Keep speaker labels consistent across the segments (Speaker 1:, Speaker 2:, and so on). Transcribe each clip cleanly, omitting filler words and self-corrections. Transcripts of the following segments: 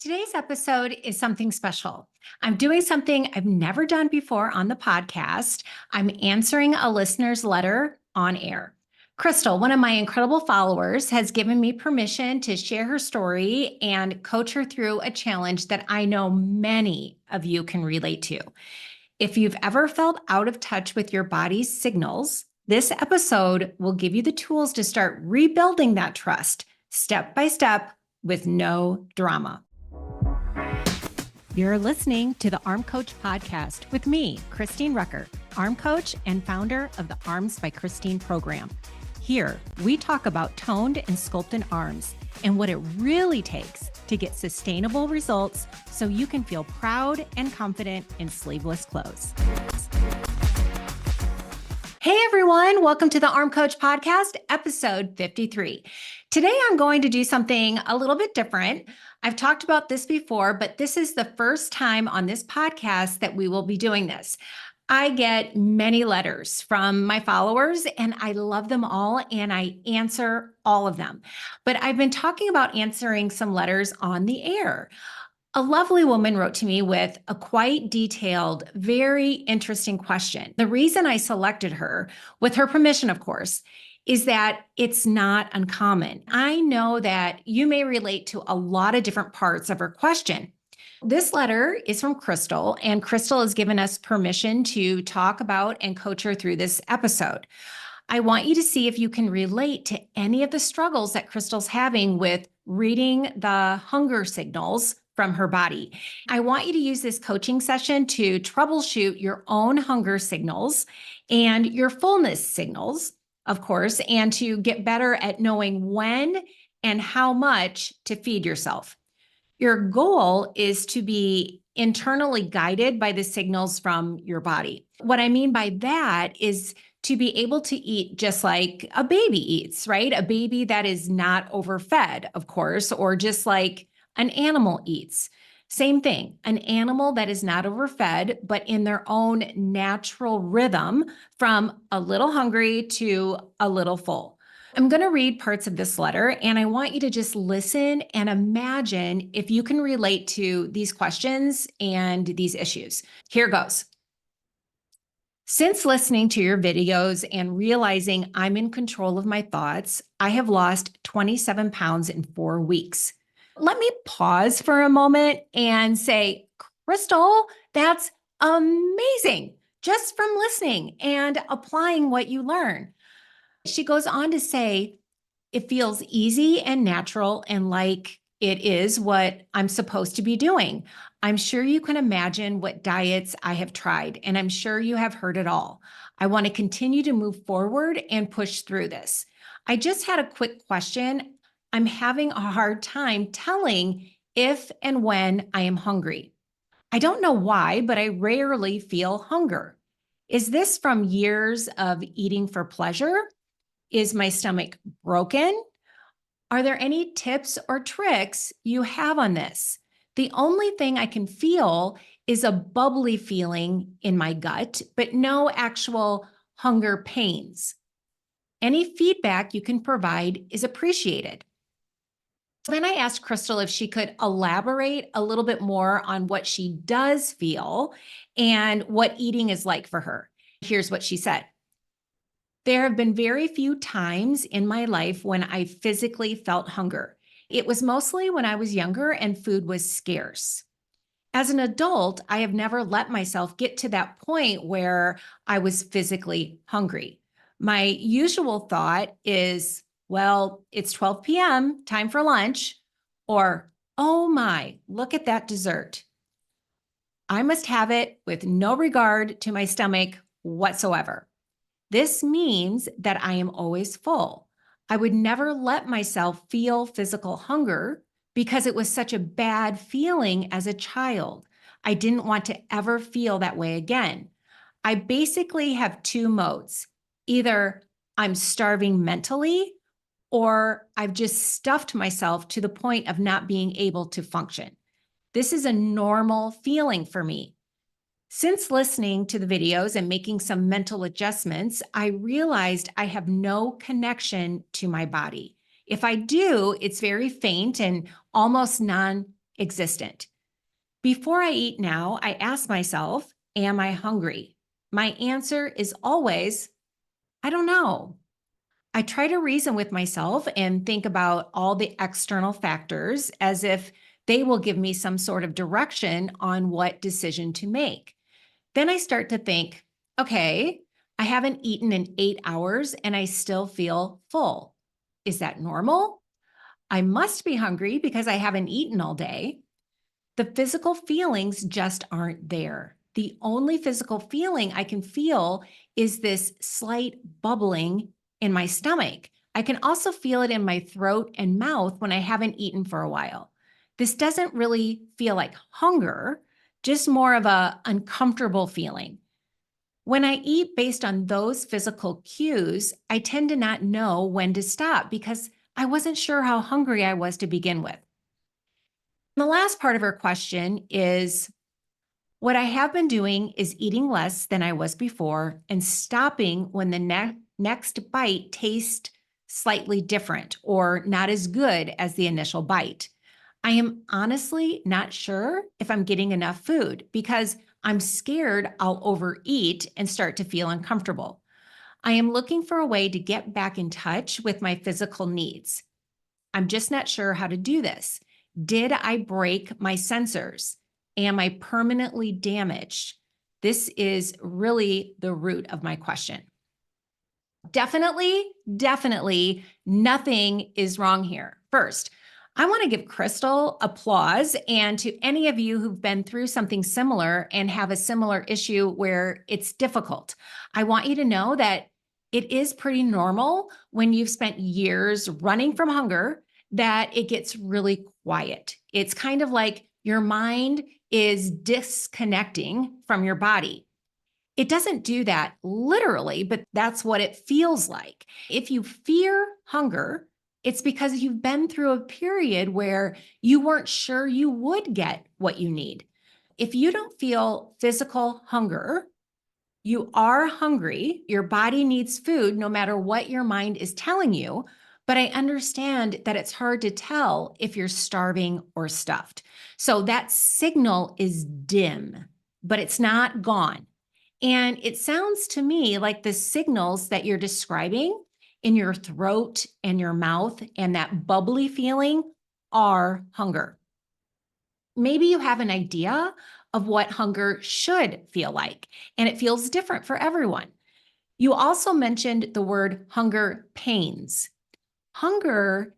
Speaker 1: Today's episode is something special. I'm doing something I've never done before on the podcast. I'm answering a listener's letter on air. Crystal, one of my incredible followers, has given me permission to share her story and coach her through a challenge that I know many of you can relate to. If you've ever felt out of touch with your body's signals, this episode will give you the tools to start rebuilding that trust step by step with no drama. You're listening to the Arm Coach podcast with me, Christine Rucker, Arm Coach and founder of the Arms by Christine program. Here, we talk about toned and sculpted arms and what it really takes to get sustainable results so you can feel proud and confident in sleeveless clothes. Hey everyone, welcome to the Arm Coach podcast, episode 53. Today I'm going to do something a little bit different. I've talked about this before, but this is the first time on this podcast that we will be doing this. I get many letters from my followers and I love them all and I answer all of them. But I've been talking about answering some letters on the air. A lovely woman wrote to me with a quite detailed, very interesting question. The reason I selected her, with her permission, of course, is that it's not uncommon. I know that you may relate to a lot of different parts of her question. This letter is from Crystal, and Crystal has given us permission to talk about and coach her through this episode. I want you to see if you can relate to any of the struggles that Crystal's having with reading the hunger signals from her body. I want you to use this coaching session to troubleshoot your own hunger signals and your fullness signals, of course, and to get better at knowing when and how much to feed yourself. Your goal is to be internally guided by the signals from your body. What I mean by that is to be able to eat just like a baby eats, right? A baby that is not overfed, of course, or just like an animal eats. Same thing, an animal that is not overfed, but in their own natural rhythm from a little hungry to a little full. I'm going to read parts of this letter, and I want you to just listen and imagine if you can relate to these questions and these issues. Here goes. Since listening to your videos and realizing I'm in control of my thoughts, I have lost 27 pounds in 4 weeks. Let me pause for a moment and say, Crystal, that's amazing, just from listening and applying what you learn. She goes on to say, it feels easy and natural and like it is what I'm supposed to be doing. I'm sure you can imagine what diets I have tried, and I'm sure you have heard it all. I want to continue to move forward and push through this. I just had a quick question. I'm having a hard time telling if and when I am hungry. I don't know why, but I rarely feel hunger. Is this from years of eating for pleasure? Is my stomach broken? Are there any tips or tricks you have on this? The only thing I can feel is a bubbly feeling in my gut, but no actual hunger pains. Any feedback you can provide is appreciated. Then I asked Crystal if she could elaborate a little bit more on what she does feel and what eating is like for her. Here's what she said. There have been very few times in my life when I physically felt hunger. It was mostly when I was younger and food was scarce. As an adult, I have never let myself get to that point where I was physically hungry. My usual thought is, well, it's 12 p.m., time for lunch, or, oh my, look at that dessert. I must have it with no regard to my stomach whatsoever. This means that I am always full. I would never let myself feel physical hunger because it was such a bad feeling as a child. I didn't want to ever feel that way again. I basically have two modes. Either I'm starving mentally or I've just stuffed myself to the point of not being able to function. This is a normal feeling for me. Since listening to the videos and making some mental adjustments, I realized I have no connection to my body. If I do, it's very faint and almost non existent. Before I eat now, I ask myself, am I hungry? My answer is always, I don't know. I try to reason with myself and think about all the external factors as if they will give me some sort of direction on what decision to make. Then I start to think, okay, I haven't eaten in 8 hours and I still feel full. Is that normal? I must be hungry because I haven't eaten all day. The physical feelings just aren't there. The only physical feeling I can feel is this slight bubbling in my stomach. I can also feel it in my throat and mouth when I haven't eaten for a while. This doesn't really feel like hunger, just more of a uncomfortable feeling. When I eat based on those physical cues, I tend to not know when to stop because I wasn't sure how hungry I was to begin with. The last part of her question is what I have been doing is eating less than I was before and stopping when the next bite tastes slightly different or not as good as the initial bite. I am honestly not sure if I'm getting enough food because I'm scared I'll overeat and start to feel uncomfortable. I am looking for a way to get back in touch with my physical needs. I'm just not sure how to do this. Did I break my sensors? Am I permanently damaged? This is really the root of my question. Definitely nothing is wrong here. First, I want to give Crystal applause and to any of you who've been through something similar and have a similar issue where it's difficult. I want you to know that it is pretty normal when you've spent years running from hunger that it gets really quiet. It's kind of like your mind is disconnecting from your body. It doesn't do that literally, but that's what it feels like. If you fear hunger, it's because you've been through a period where you weren't sure you would get what you need. If you don't feel physical hunger, you are hungry. Your body needs food no matter what your mind is telling you. But I understand that it's hard to tell if you're starving or stuffed. So that signal is dim, but it's not gone. And it sounds to me like the signals that you're describing in your throat and your mouth and that bubbly feeling are hunger. Maybe you have an idea of what hunger should feel like, and it feels different for everyone. You also mentioned the word hunger pains. Hunger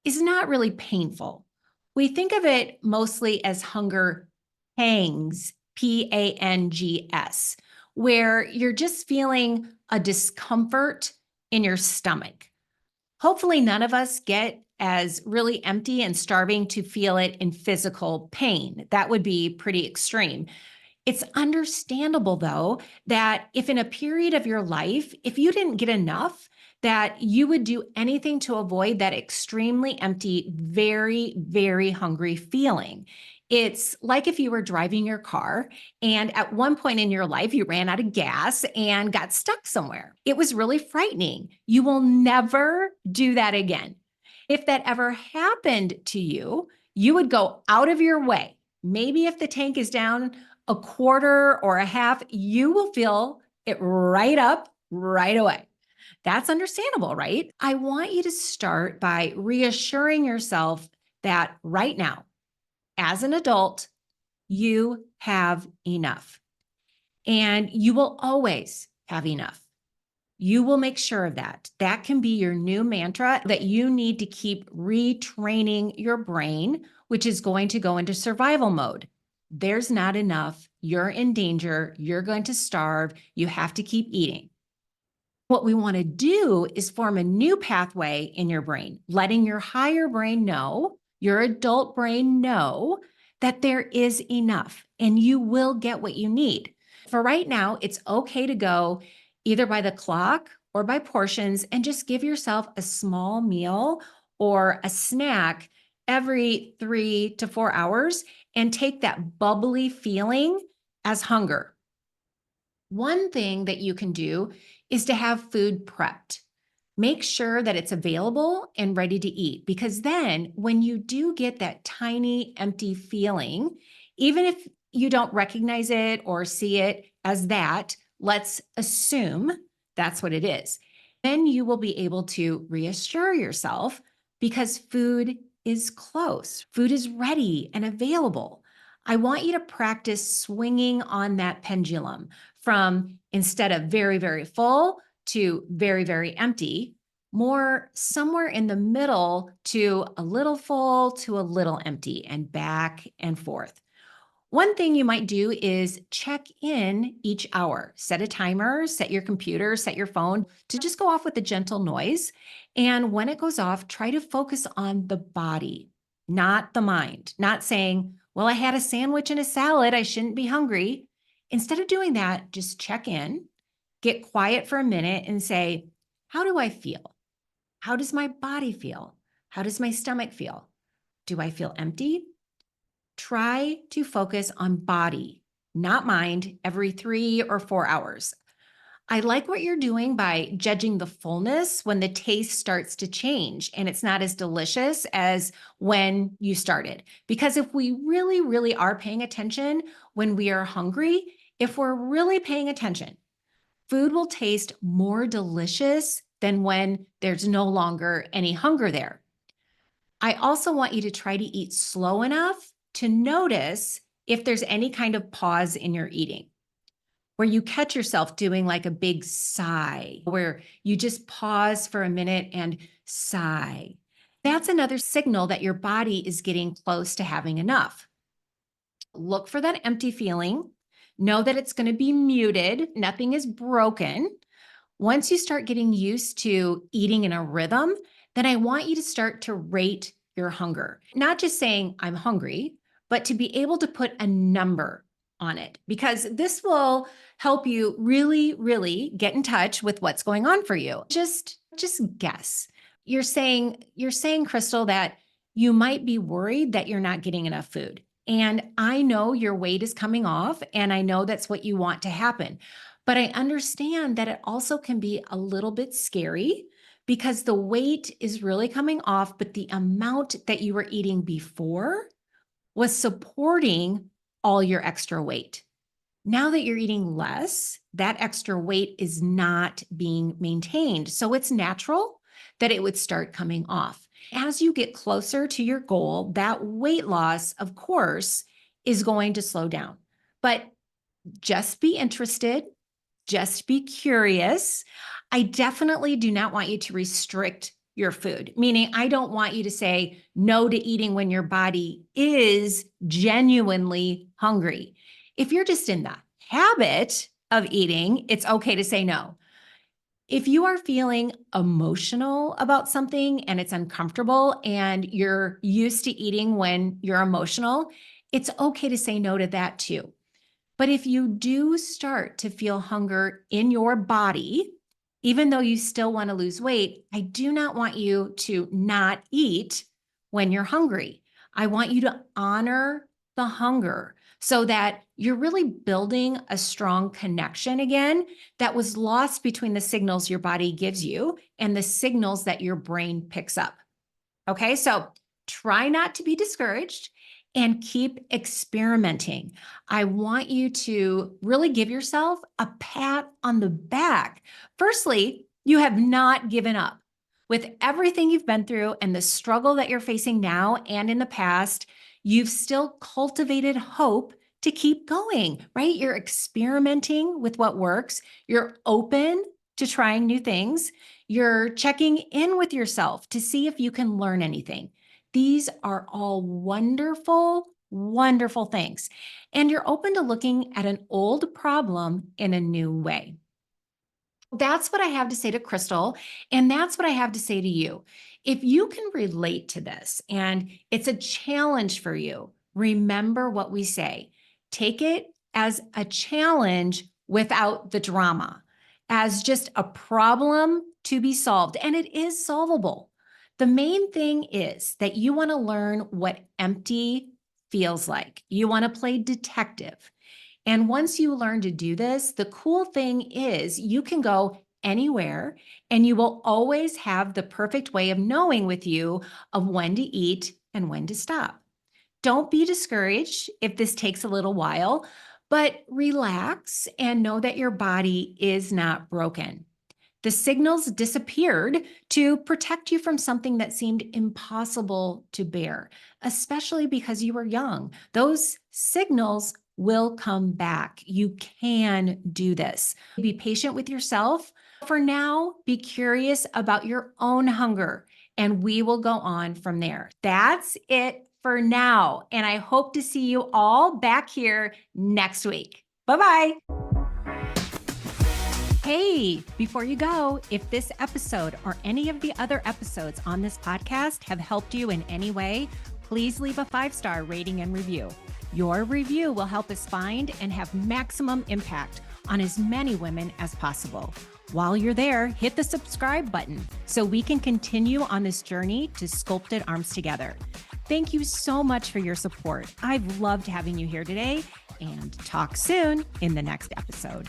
Speaker 1: is not really painful. We think of it mostly as hunger pangs, Pangs, where you're just feeling a discomfort in your stomach. Hopefully, none of us get as really empty and starving to feel it in physical pain. That would be pretty extreme. It's understandable, though, that if in a period of your life, if you didn't get enough, that you would do anything to avoid that extremely empty, very hungry feeling. It's like if you were driving your car and at one point in your life you ran out of gas and got stuck somewhere. It was really frightening. You will never do that again. If that ever happened to you, you would go out of your way. Maybe if the tank is down a quarter or a half, you will feel it right up right away. That's understandable, right? I want you to start by reassuring yourself that right now, as an adult, you have enough and you will always have enough. You will make sure of that. That can be your new mantra that you need to keep retraining your brain, which is going to go into survival mode. There's not enough. You're in danger. You're going to starve. You have to keep eating. What we want to do is form a new pathway in your brain, letting your higher brain know, your adult brain know that there is enough and you will get what you need. For right now, it's okay to go either by the clock or by portions and just give yourself a small meal or a snack every 3 to 4 hours and take that bubbly feeling as hunger. One thing that you can do is to have food prepped. Make sure that it's available and ready to eat, because then when you do get that tiny empty feeling, even if you don't recognize it or see it as that, let's assume that's what it is. Then you will be able to reassure yourself because food is close, food is ready and available. I want you to practice swinging on that pendulum from, instead of very, very full to very, very empty, more somewhere in the middle to a little full to a little empty, and back and forth. One thing you might do is check in each hour. Set a timer, set your computer, set your phone to just go off with a gentle noise. And when it goes off, try to focus on the body, not the mind. Not saying, well, I had a sandwich and a salad, I shouldn't be hungry. Instead of doing that, just check in, get quiet for a minute and say, how do I feel? How does my body feel? How does my stomach feel? Do I feel empty? Try to focus on body, not mind, every 3 or 4 hours. I like what you're doing by judging the fullness when the taste starts to change and it's not as delicious as when you started. Because if we really, really are paying attention when we are hungry, if we're really paying attention, food will taste more delicious than when there's no longer any hunger there. I also want you to try to eat slow enough to notice if there's any kind of pause in your eating, where you catch yourself doing like a big sigh, where you just pause for a minute and sigh. That's another signal that your body is getting close to having enough. Look for that empty feeling. Know that it's going to be muted. Nothing is broken. Once you start getting used to eating in a rhythm, then I want you to start to rate your hunger. Not just saying, I'm hungry, but to be able to put a number on it, because this will help you really, really get in touch with what's going on for you. Just guess. You're saying, Crystal, that you might be worried that you're not getting enough food. And I know your weight is coming off, and I know that's what you want to happen. But I understand that it also can be a little bit scary because the weight is really coming off, but the amount that you were eating before was supporting all your extra weight. Now that you're eating less, that extra weight is not being maintained. So it's natural that it would start coming off. As you get closer to your goal, that weight loss, of course, is going to slow down. But just be interested, just be curious. I definitely do not want you to restrict your food, meaning I don't want you to say no to eating when your body is genuinely hungry. If you're just in the habit of eating, it's okay to say no. If you are feeling emotional about something and it's uncomfortable and you're used to eating when you're emotional, it's okay to say no to that too. But if you do start to feel hunger in your body, even though you still want to lose weight, I do not want you to not eat when you're hungry. I want you to honor the hunger so that you're really building a strong connection again that was lost between the signals your body gives you and the signals that your brain picks up. Okay, so try not to be discouraged and keep experimenting. I want you to really give yourself a pat on the back. Firstly, you have not given up. With everything you've been through and the struggle that you're facing now and in the past, you've still cultivated hope to keep going, right? You're experimenting with what works. You're open to trying new things. You're checking in with yourself to see if you can learn anything. These are all wonderful, wonderful things. And you're open to looking at an old problem in a new way. That's what I have to say to Crystal. And that's what I have to say to you. If you can relate to this and it's a challenge for you, remember what we say. Take it as a challenge without the drama, as just a problem to be solved. And it is solvable. The main thing is that you want to learn what empty feels like. You want to play detective. And once you learn to do this, the cool thing is you can go anywhere, and you will always have the perfect way of knowing with you of when to eat and when to stop. Don't be discouraged if this takes a little while, but relax and know that your body is not broken. The signals disappeared to protect you from something that seemed impossible to bear, especially because you were young. Those signals will come back. You can do this. Be patient with yourself. For now, be curious about your own hunger, and we will go on from there. That's it for now. And I hope to see you all back here next week. Bye-bye. Hey, before you go, if this episode or any of the other episodes on this podcast have helped you in any way, please leave a 5-star rating and review. Your review will help us find and have maximum impact on as many women as possible. While you're there, hit the subscribe button so we can continue on this journey to sculpted arms together. Thank you so much for your support. I've loved having you here today, and talk soon in the next episode.